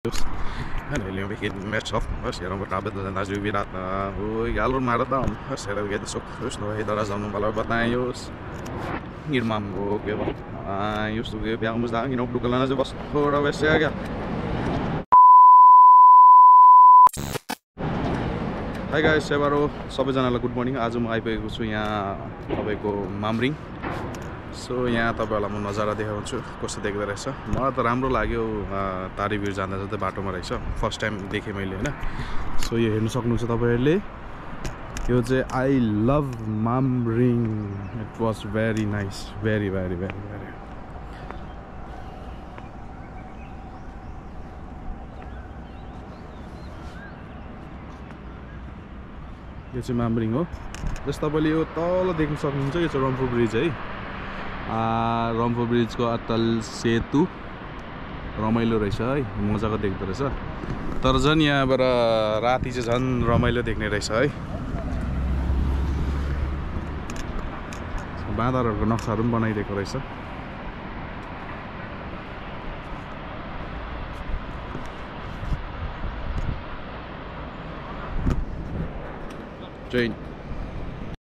Ele fica mexendo, mas era um bocado de nas virat na o galo maradão, mas era que isso não é da razão não valeu batalhos. Irmão go que isso que viemos da não do calana de você fora vai ser. Hi guys, सेवारो सबैजनालाई good morning. आज म आइपुगेको छु यहाँ तपाईको Mamring. So यहाँ तपाईहरुलाई म नजारा देखाउँछु कस्तो देख्दै रहेछ। मलाई त राम्रो लाग्यो तारीबिर जाँदा जतै बाटोमा रहेछ। फर्स्ट टाइम देखे मैले हैन। सो यो हेर्न सक्नुहुन्छ तपाईहरुले। यो चाहिँ I love Mamring. It was very nice, very very very very. यो चाहिँ मामरिङ हो। जस्तो तपाईले यो तल देख्न सक्नुहुन्छ यो चाहिँ रम्फू ब्रिज है। रम्फू ब्रिजको अत्तल सेतु रमाइलो रहेछ है, मजाको देख्दो रहेछ। तर झन् यहाँबाट राति चाहिँ झन् रमाइलो देख्ने रहेछ है। बाँदरहरुको नक्साहरु पनि बनाइदिएको रहेछ। Jane